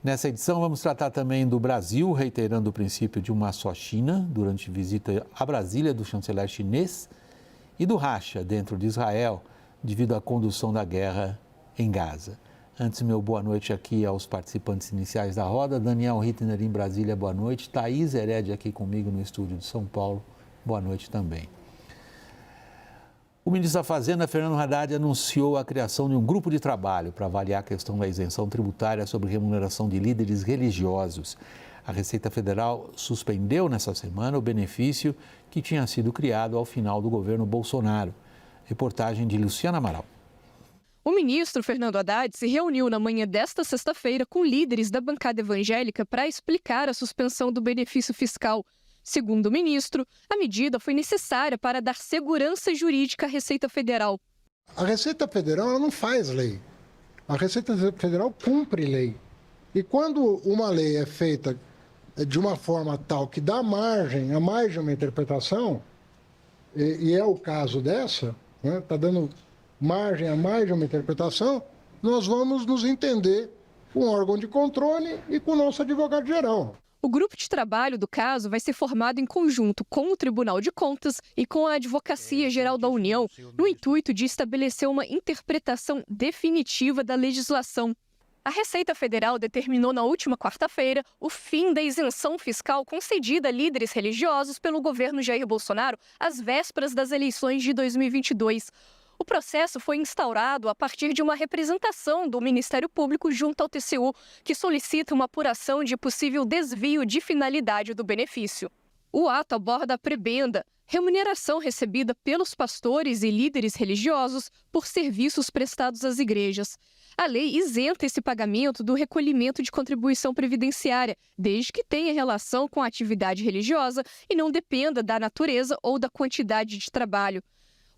Nessa edição, vamos tratar também do Brasil, reiterando o princípio de uma só China, durante visita a Brasília do chanceler chinês, e do racha dentro de Israel, devido à condução da guerra em Gaza. Antes, meu boa noite aqui aos participantes iniciais da roda. Daniel Rittner em Brasília, boa noite. Thaís Heredia aqui comigo no estúdio de São Paulo, boa noite também. O ministro da Fazenda, Fernando Haddad, anunciou a criação de um grupo de trabalho para avaliar a questão da isenção tributária sobre remuneração de líderes religiosos. A Receita Federal suspendeu nessa semana o benefício que tinha sido criado ao final do governo Bolsonaro. Reportagem de Luciana Amaral. O ministro Fernando Haddad se reuniu na manhã desta sexta-feira com líderes da bancada evangélica para explicar a suspensão do benefício fiscal. Segundo o ministro, a medida foi necessária para dar segurança jurídica à Receita Federal. A Receita Federal ela não faz lei. A Receita Federal cumpre lei. E quando uma lei é feita de uma forma tal que dá margem a mais de uma interpretação, e é o caso dessa, está dando margem a mais de uma interpretação, nós vamos nos entender com o órgão de controle e com o nosso advogado-geral. O grupo de trabalho do caso vai ser formado em conjunto com o Tribunal de Contas e com a Advocacia Geral da União, no intuito de estabelecer uma interpretação definitiva da legislação. A Receita Federal determinou na última quarta-feira o fim da isenção fiscal concedida a líderes religiosos pelo governo Jair Bolsonaro às vésperas das eleições de 2022. O processo foi instaurado a partir de uma representação do Ministério Público junto ao TCU, que solicita uma apuração de possível desvio de finalidade do benefício. O ato aborda a prebenda, remuneração recebida pelos pastores e líderes religiosos por serviços prestados às igrejas. A lei isenta esse pagamento do recolhimento de contribuição previdenciária, desde que tenha relação com a atividade religiosa e não dependa da natureza ou da quantidade de trabalho.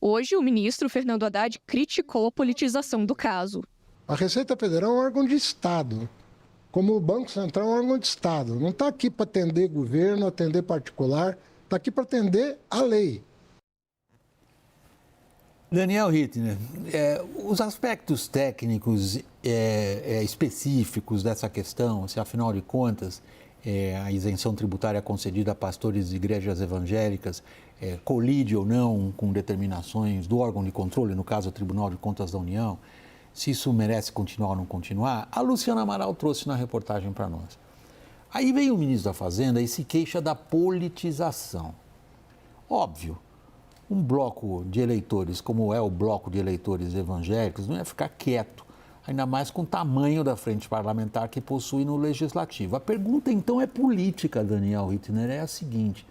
Hoje, o ministro Fernando Haddad criticou a politização do caso. A Receita Federal é um órgão de Estado, como o Banco Central é um órgão de Estado. Não está aqui para atender governo, atender particular, está aqui para atender a lei. Daniel Rittner, os aspectos técnicos específicos dessa questão, se afinal de contas a isenção tributária concedida a pastores de igrejas evangélicas colide ou não com determinações do órgão de controle, no caso o Tribunal de Contas da União, se isso merece continuar ou não continuar, a Luciana Amaral trouxe na reportagem para nós. Aí vem o ministro da Fazenda e se queixa da politização. Óbvio, um bloco de eleitores, como é o bloco de eleitores evangélicos, não ia ficar quieto, ainda mais com o tamanho da frente parlamentar que possui no Legislativo. A pergunta, então, é política, Daniel Rittner, é a seguinte: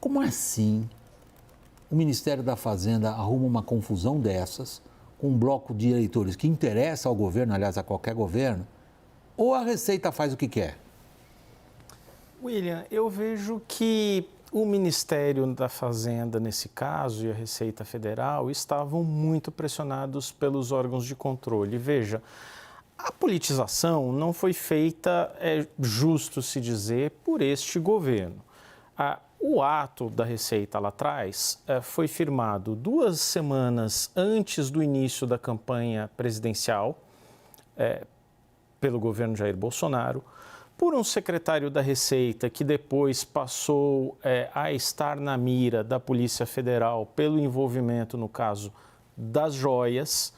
como assim o Ministério da Fazenda arruma uma confusão dessas, com um bloco de eleitores que interessa ao governo, aliás, a qualquer governo, ou a Receita faz o que quer? William, eu vejo que o Ministério da Fazenda, nesse caso, e a Receita Federal, estavam muito pressionados pelos órgãos de controle. Veja, a politização não foi feita, é justo se dizer, por este governo. O ato da Receita lá atrás foi firmado 2 semanas antes do início da campanha presidencial pelo governo Jair Bolsonaro, por um secretário da Receita que depois passou a estar na mira da Polícia Federal pelo envolvimento no caso das joias.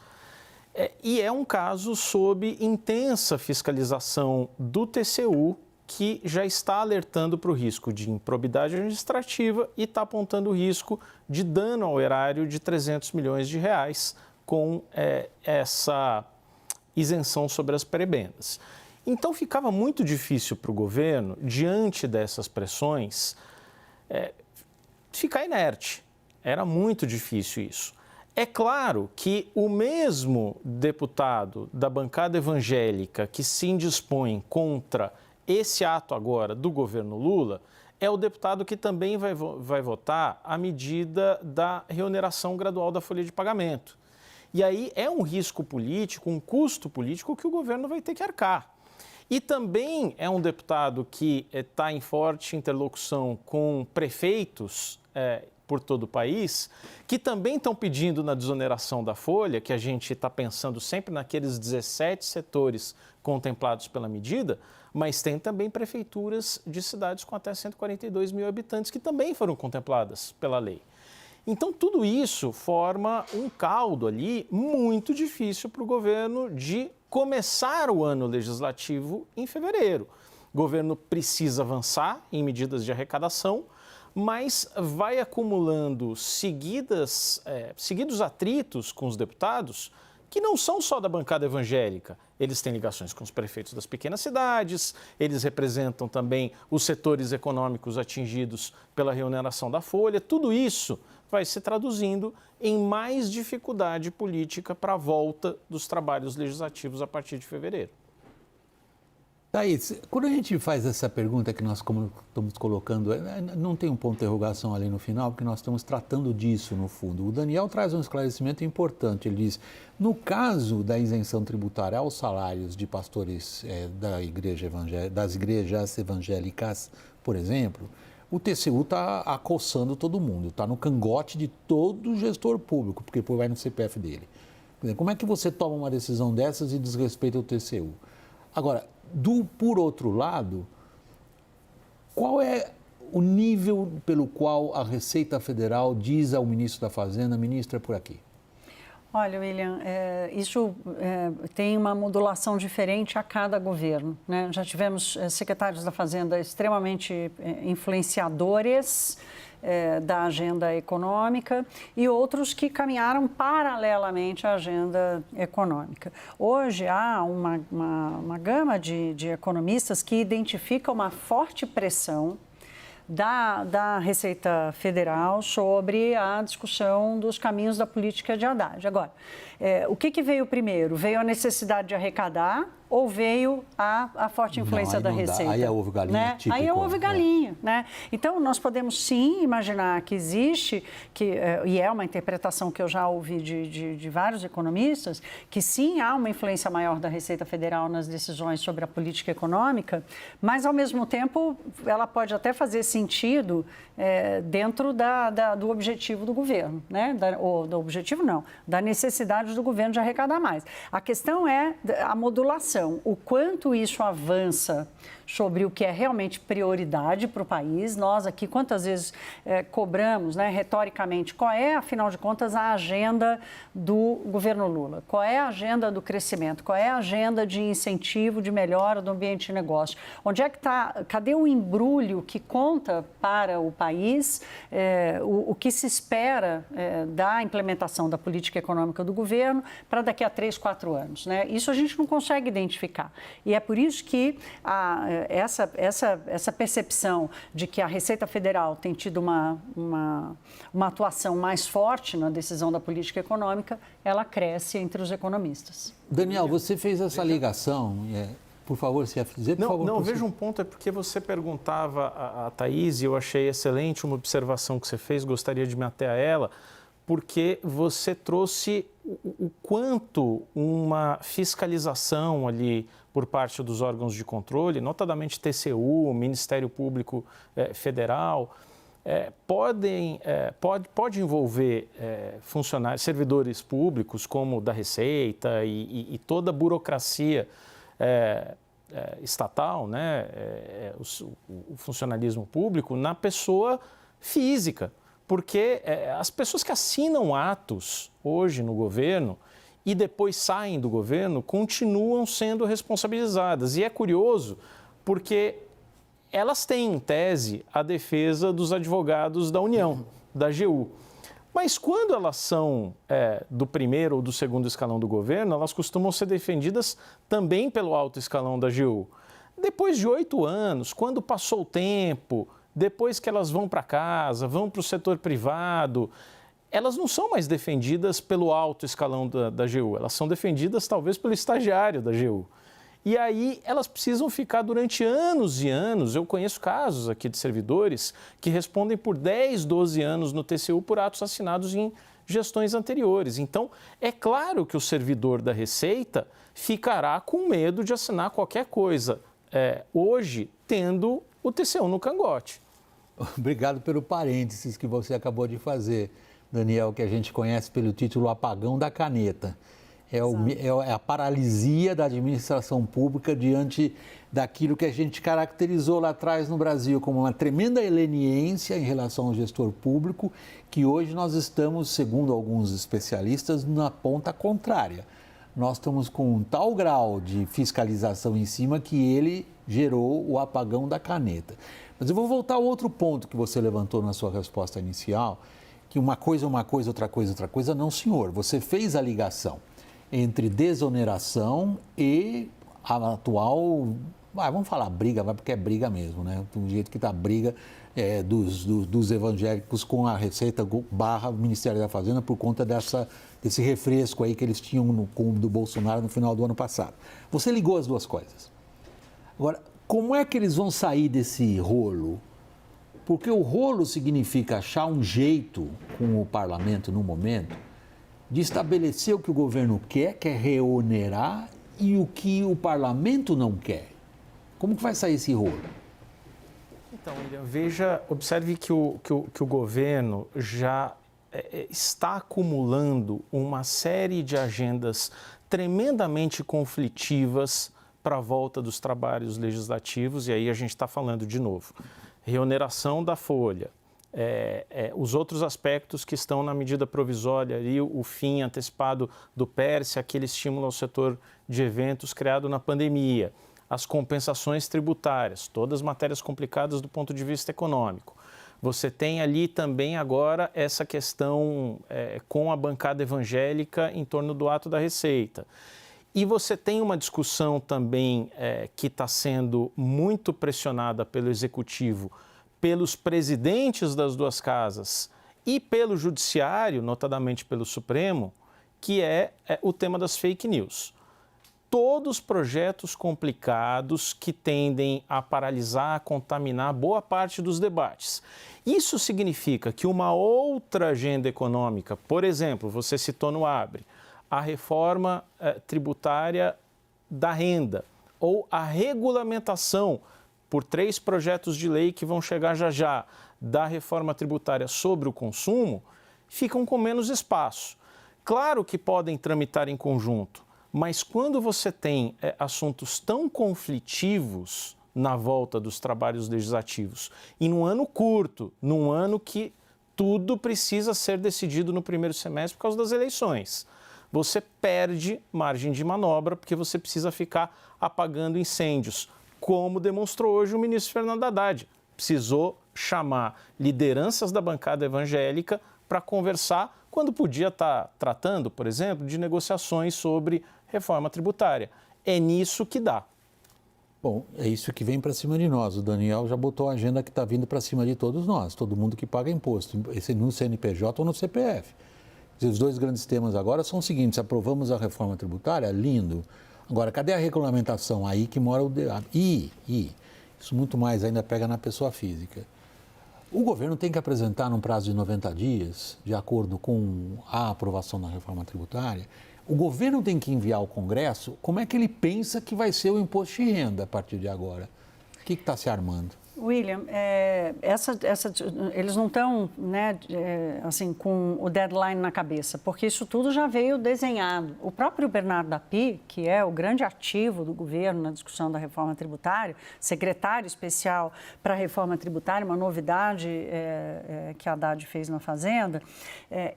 E é um caso sob intensa fiscalização do TCU, que já está alertando para o risco de improbidade administrativa e está apontando o risco de dano ao erário de 300 milhões de reais com essa isenção sobre as prebendas. Então, ficava muito difícil para o governo, diante dessas pressões, ficar inerte. Era muito difícil isso. É claro que o mesmo deputado da bancada evangélica que se indispõe contra esse ato agora do governo Lula é o deputado que também vai votar a medida da reoneração gradual da folha de pagamento. E aí é um risco político, um custo político que o governo vai ter que arcar. E também é um deputado que está em forte interlocução com prefeitos por todo o país, que também estão pedindo na desoneração da folha, que a gente está pensando sempre naqueles 17 setores contemplados pela medida, mas tem também prefeituras de cidades com até 142 mil habitantes que também foram contempladas pela lei. Então, tudo isso forma um caldo ali muito difícil para o governo de começar o ano legislativo em fevereiro. O governo precisa avançar em medidas de arrecadação, mas vai acumulando seguidos atritos com os deputados que não são só da bancada evangélica. Eles têm ligações com os prefeitos das pequenas cidades, eles representam também os setores econômicos atingidos pela reoneração da folha. Tudo isso vai se traduzindo em mais dificuldade política para a volta dos trabalhos legislativos a partir de fevereiro. Thaís, quando a gente faz essa pergunta que nós estamos colocando, não tem um ponto de interrogação ali no final, porque nós estamos tratando disso no fundo. O Daniel traz um esclarecimento importante. Ele diz, no caso da isenção tributária aos salários de pastores das igrejas evangélicas, por exemplo, o TCU está acossando todo mundo, está no cangote de todo gestor público, porque depois vai no CPF dele. Como é que você toma uma decisão dessas e desrespeita o TCU? Agora, por outro lado, qual é o nível pelo qual a Receita Federal diz ao ministro da Fazenda, ministro, é por aqui? Olha, William, isso tem uma modulação diferente a cada governo, né? Já tivemos secretários da Fazenda extremamente influenciadores da agenda econômica e outros que caminharam paralelamente à agenda econômica. Hoje há uma gama de economistas que identificam uma forte pressão da Receita Federal sobre a discussão dos caminhos da política de Haddad. Agora, o que veio primeiro? Veio a necessidade de arrecadar ou veio a forte influência da Receita? Aí é ovo galinha, né? típico. Aí é ovo galinha, né? Então, nós podemos sim imaginar que existe, e é uma interpretação que eu já ouvi de vários economistas, que sim há uma influência maior da Receita Federal nas decisões sobre a política econômica, mas, ao mesmo tempo, ela pode até fazer sentido dentro do objetivo do governo, né? Ou do objetivo não, da necessidade do governo de arrecadar mais. A questão é a modulação. O quanto isso avança sobre o que é realmente prioridade para o país. Nós aqui, quantas vezes cobramos, né, retoricamente, qual é, afinal de contas, a agenda do governo Lula? Qual é a agenda do crescimento? Qual é a agenda de incentivo, de melhora do ambiente de negócio? Onde é que está, cadê o embrulho que conta para o país o que se espera da implementação da política econômica do governo para daqui a 3, 4 anos, né? Isso a gente não consegue identificar. E é por isso que essa percepção de que a Receita Federal tem tido uma atuação mais forte na decisão da política econômica, ela cresce entre os economistas. Daniel, você fez essa ligação, por favor, se ia dizer, por favor. Não, veja um ponto, é porque você perguntava a Thaís, e eu achei excelente uma observação que você fez, gostaria de me ater a ela, porque você trouxe o quanto uma fiscalização ali por parte dos órgãos de controle, notadamente TCU, Ministério Público Federal, pode envolver funcionários, servidores públicos como da Receita e toda a burocracia estatal, né, o funcionalismo público, na pessoa física. Porque as pessoas que assinam atos hoje no governo e depois saem do governo continuam sendo responsabilizadas. E é curioso porque elas têm, em tese, a defesa dos advogados da União, da AGU. Mas quando elas são do primeiro ou do segundo escalão do governo, elas costumam ser defendidas também pelo alto escalão da AGU. Depois de 8 anos, quando passou o tempo, depois que elas vão para casa, vão para o setor privado, elas não são mais defendidas pelo alto escalão da AGU, elas são defendidas talvez pelo estagiário da AGU. E aí elas precisam ficar durante anos e anos, eu conheço casos aqui de servidores que respondem por 10, 12 anos no TCU por atos assinados em gestões anteriores. Então, é claro que o servidor da Receita ficará com medo de assinar qualquer coisa hoje, tendo o TCU no cangote. Obrigado pelo parênteses que você acabou de fazer, Daniel, que a gente conhece pelo título Apagão da Caneta. É a paralisia da administração pública diante daquilo que a gente caracterizou lá atrás no Brasil como uma tremenda leniência em relação ao gestor público, que hoje nós estamos, segundo alguns especialistas, na ponta contrária. Nós estamos com um tal grau de fiscalização em cima que ele gerou o apagão da caneta. Mas eu vou voltar ao outro ponto que você levantou na sua resposta inicial, que uma coisa é uma coisa, outra coisa é outra coisa. Não, senhor, você fez a ligação entre desoneração e a atual, vamos falar briga, porque é briga mesmo, né? Do jeito que está a briga dos evangélicos com a Receita / Ministério da Fazenda por conta desse refresco aí que eles tinham no cumbo do Bolsonaro no final do ano passado. Você ligou as duas coisas. Agora, como é que eles vão sair desse rolo? Porque o rolo significa achar um jeito com o parlamento no momento de estabelecer o que o governo quer é reonerar, e o que o parlamento não quer. Como que vai sair esse rolo? Então, William, observe que o governo já está acumulando uma série de agendas tremendamente conflitivas para a volta dos trabalhos legislativos, e aí a gente está falando de novo. Reoneração da folha, os outros aspectos que estão na medida provisória, ali, o fim antecipado do PERSE, aquele estímulo ao setor de eventos criado na pandemia, as compensações tributárias, todas matérias complicadas do ponto de vista econômico. Você tem ali também agora essa questão com a bancada evangélica em torno do ato da Receita. E você tem uma discussão também que está sendo muito pressionada pelo Executivo, pelos presidentes das duas casas e pelo Judiciário, notadamente pelo Supremo, que é o tema das fake news. Todos projetos complicados que tendem a paralisar, a contaminar boa parte dos debates. Isso significa que uma outra agenda econômica, por exemplo, você citou no Abre, a reforma tributária da renda ou a regulamentação por 3 projetos de lei que vão chegar já da reforma tributária sobre o consumo, ficam com menos espaço. Claro que podem tramitar em conjunto, mas quando você tem assuntos tão conflitivos na volta dos trabalhos legislativos e num ano curto, num ano que tudo precisa ser decidido no primeiro semestre por causa das eleições, você perde margem de manobra porque você precisa ficar apagando incêndios, como demonstrou hoje o ministro Fernando Haddad. Precisou chamar lideranças da bancada evangélica para conversar quando podia estar tratando, por exemplo, de negociações sobre reforma tributária. É nisso que dá. Bom, é isso que vem para cima de nós. O Daniel já botou a agenda que está vindo para cima de todos nós, todo mundo que paga imposto, no CNPJ ou no CPF. Os 2 grandes temas agora são os seguintes: aprovamos a reforma tributária, lindo. Agora, cadê a regulamentação? Aí que mora o... Isso muito mais ainda pega na pessoa física. O governo tem que apresentar num prazo de 90 dias, de acordo com a aprovação da reforma tributária, o governo tem que enviar ao Congresso como é que ele pensa que vai ser o imposto de renda a partir de agora. O que está se armando? William, eles não estão assim, com o deadline na cabeça, porque isso tudo já veio desenhado. O próprio Bernardo Api, que é o grande ativo do governo na discussão da reforma tributária, secretário especial para a reforma tributária, uma novidade que a Haddad fez na Fazenda,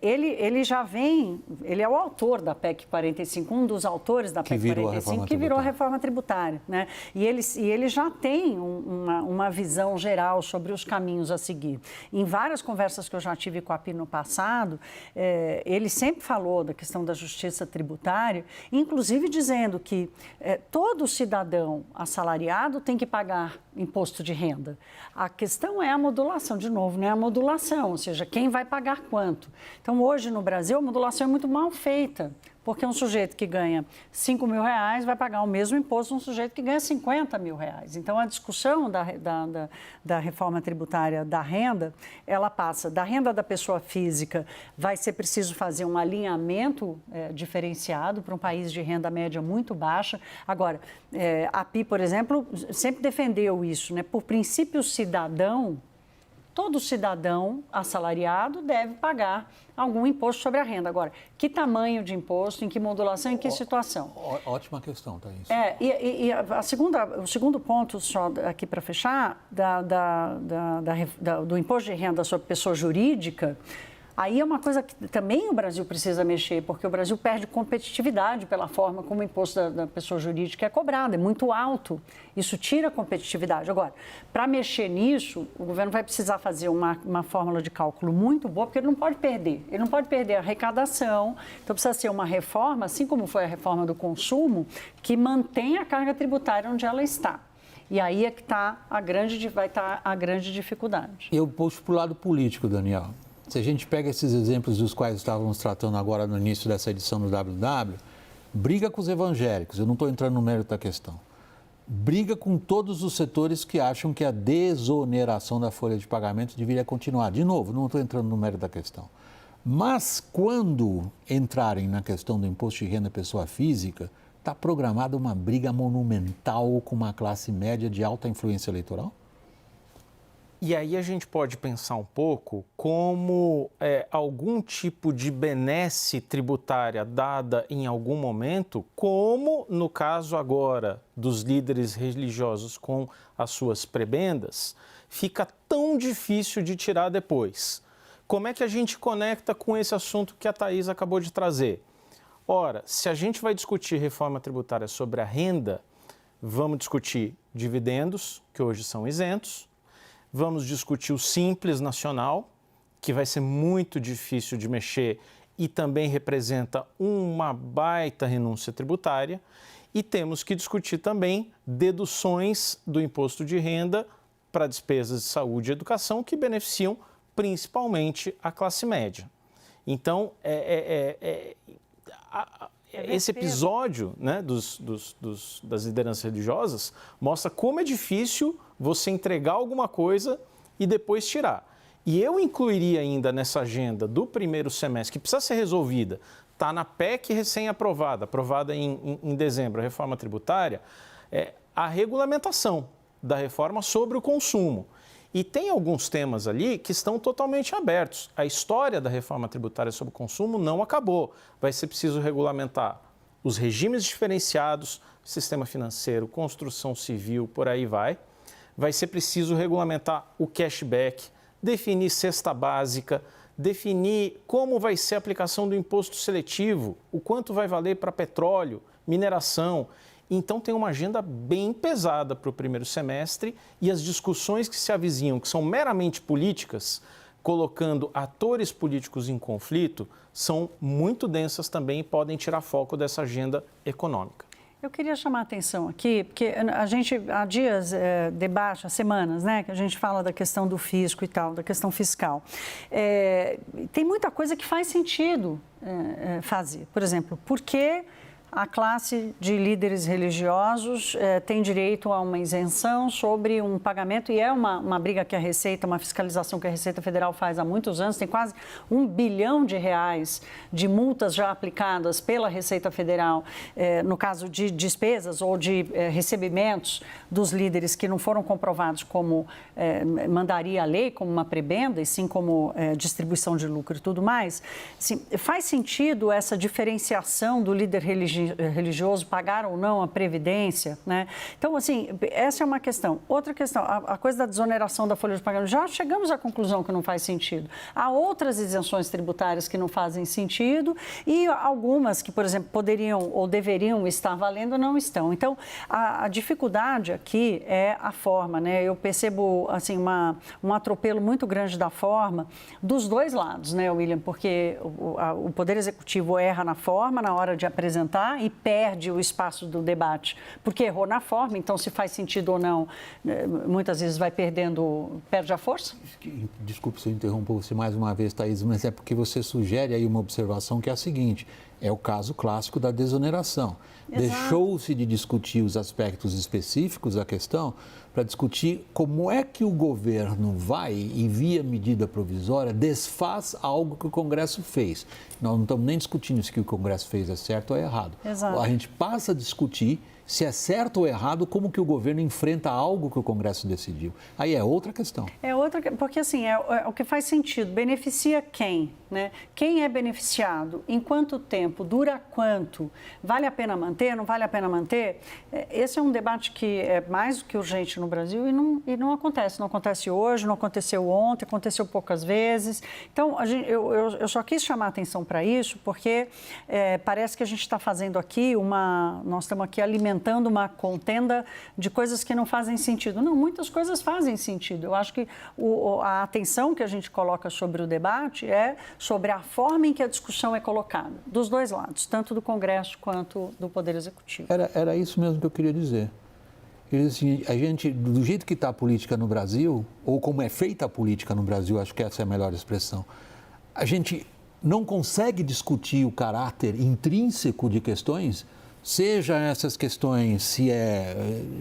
ele já vem, ele é o autor da PEC 45, um dos autores da PEC 45, que virou a reforma tributária. Né? E ele já tem uma visão geral sobre os caminhos a seguir. Em várias conversas que eu já tive com a Api no passado, ele sempre falou da questão da justiça tributária, inclusive dizendo que todo cidadão assalariado tem que pagar imposto de renda. A questão é a modulação, de novo, né? A modulação, ou seja, quem vai pagar quanto. Então, hoje no Brasil, a modulação é muito mal feita, porque um sujeito que ganha R$5.000 vai pagar o mesmo imposto de um sujeito que ganha R$50.000. Então, a discussão da reforma tributária da renda, ela passa da renda da pessoa física, vai ser preciso fazer um alinhamento diferenciado para um país de renda média muito baixa. Agora, a Api, por exemplo, sempre defendeu isso, né? Por princípio cidadão, todo cidadão assalariado deve pagar algum imposto sobre a renda. Agora, que tamanho de imposto, em que modulação, em que situação? Ótima questão, Thaís. O segundo ponto, só aqui para fechar, do imposto de renda sobre pessoa jurídica, aí é uma coisa que também o Brasil precisa mexer, porque o Brasil perde competitividade pela forma como o imposto da pessoa jurídica é cobrado, é muito alto. Isso tira competitividade. Agora, para mexer nisso, o governo vai precisar fazer uma fórmula de cálculo muito boa, porque ele não pode perder. Ele não pode perder a arrecadação, então precisa ser uma reforma, assim como foi a reforma do consumo, que mantenha a carga tributária onde ela está. E aí é que vai estar a grande dificuldade. Eu puxo para o lado político, Daniel. Se a gente pega esses exemplos dos quais estávamos tratando agora no início dessa edição do WW, briga com os evangélicos, eu não estou entrando no mérito da questão, briga com todos os setores que acham que a desoneração da folha de pagamento deveria continuar. De novo, não estou entrando no mérito da questão. Mas quando entrarem na questão do imposto de renda pessoa física, está programada uma briga monumental com uma classe média de alta influência eleitoral? E aí a gente pode pensar um pouco como algum tipo de benesse tributária dada em algum momento, como no caso agora dos líderes religiosos com as suas prebendas, fica tão difícil de tirar depois. Como é que a gente conecta com esse assunto que a Thaís acabou de trazer? Ora, se a gente vai discutir reforma tributária sobre a renda, vamos discutir dividendos, que hoje são isentos. Vamos discutir o Simples Nacional, que vai ser muito difícil de mexer e também representa uma baita renúncia tributária. E temos que discutir também deduções do imposto de renda para despesas de saúde e educação que beneficiam principalmente a classe média. Então, esse episódio, né, das lideranças religiosas mostra como é difícil você entregar alguma coisa e depois tirar. E eu incluiria ainda nessa agenda do primeiro semestre, que precisa ser resolvida, está na PEC recém-aprovada, aprovada em dezembro, a reforma tributária, a regulamentação da reforma sobre o consumo. E tem alguns temas ali que estão totalmente abertos. A história da reforma tributária sobre o consumo não acabou. Vai ser preciso regulamentar os regimes diferenciados, sistema financeiro, construção civil, por aí vai. Vai ser preciso regulamentar o cashback, definir cesta básica, definir como vai ser a aplicação do imposto seletivo, o quanto vai valer para petróleo, mineração. Então, tem uma agenda bem pesada para o primeiro semestre e as discussões que se avizinham, que são meramente políticas, colocando atores políticos em conflito, são muito densas também e podem tirar foco dessa agenda econômica. Eu queria chamar a atenção aqui, porque a gente há dias debate, há semanas, né, que a gente fala da questão do fisco e tal, da questão fiscal. Tem muita coisa que faz sentido fazer. Por exemplo, por que a classe de líderes religiosos tem direito a uma isenção sobre um pagamento, e é uma briga que a Receita, uma fiscalização que a Receita Federal faz há muitos anos, tem quase R$1 bilhão de multas já aplicadas pela Receita Federal, no caso de despesas ou de recebimentos dos líderes que não foram comprovados como mandaria a lei, como uma prebenda, e sim como distribuição de lucro e tudo mais. Assim, faz sentido essa diferenciação do líder religioso pagar ou não a previdência, né? Então, assim, essa é uma questão. Outra questão, a coisa da desoneração da folha de pagamento, já chegamos à conclusão que não faz sentido. Há outras isenções tributárias que não fazem sentido e algumas que, por exemplo, poderiam ou deveriam estar valendo, não estão. Então, a dificuldade aqui é a forma, né? Eu percebo, assim, um atropelo muito grande da forma dos dois lados, né, William? Porque o Poder Executivo erra na forma, na hora de apresentar, e perde o espaço do debate, porque errou na forma, então se faz sentido ou não, muitas vezes perde a força? Desculpe se eu interrompo você mais uma vez, Thaís, mas é porque você sugere aí uma observação que é a seguinte, é o caso clássico da desoneração. Deixou-se de discutir os aspectos específicos da questão para discutir como é que o governo vai e, via medida provisória, desfaz algo que o Congresso fez. Nós não estamos nem discutindo se o que o Congresso fez é certo ou é errado. Exato. A gente passa a discutir Se é certo ou errado, como que o governo enfrenta algo que o Congresso decidiu. Aí é outra questão. É outra, porque assim, é o que faz sentido. Beneficia quem, né? Quem é beneficiado? Em quanto tempo? Dura quanto? Vale a pena manter? Não vale a pena manter? Esse é um debate que é mais do que urgente no Brasil e não acontece. Não acontece hoje, não aconteceu ontem, aconteceu poucas vezes. Então, eu só quis chamar a atenção para isso, porque parece que a gente está fazendo aqui nós estamos aqui alimentando uma contenda de coisas que não fazem sentido. Não, muitas coisas fazem sentido. Eu acho que a atenção que a gente coloca sobre o debate é sobre a forma em que a discussão é colocada, dos dois lados, tanto do Congresso quanto do Poder Executivo. Era isso mesmo que eu queria dizer. Assim, a gente, do jeito que está a política no Brasil, ou como é feita a política no Brasil, acho que essa é a melhor expressão, a gente não consegue discutir o caráter intrínseco de questões, seja essas questões, se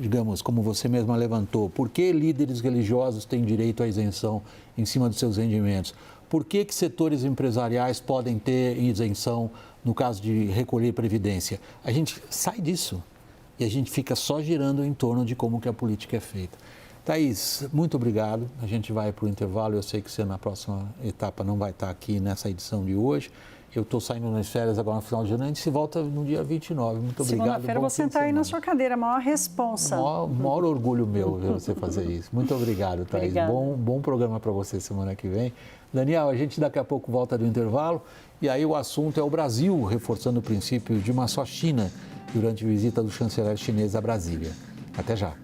digamos, como você mesma levantou, por que líderes religiosos têm direito à isenção em cima dos seus rendimentos? Por que setores empresariais podem ter isenção no caso de recolher previdência? A gente sai disso e a gente fica só girando em torno de como que a política é feita. Thaís, muito obrigado. A gente vai para o intervalo. Eu sei que você na próxima etapa não vai estar aqui nessa edição de hoje. Eu estou saindo nas férias agora no final de janeiro, a gente se volta no dia 29. Muito obrigado. Segunda-feira vou sentar aí na sua cadeira, a maior responsa. Maior orgulho meu ver você fazer isso. Muito obrigado, Thaís. Bom programa para você semana que vem. Daniel, a gente daqui a pouco volta do intervalo e aí o assunto é o Brasil, reforçando o princípio de uma só China durante a visita do chanceler chinês a Brasília. Até já.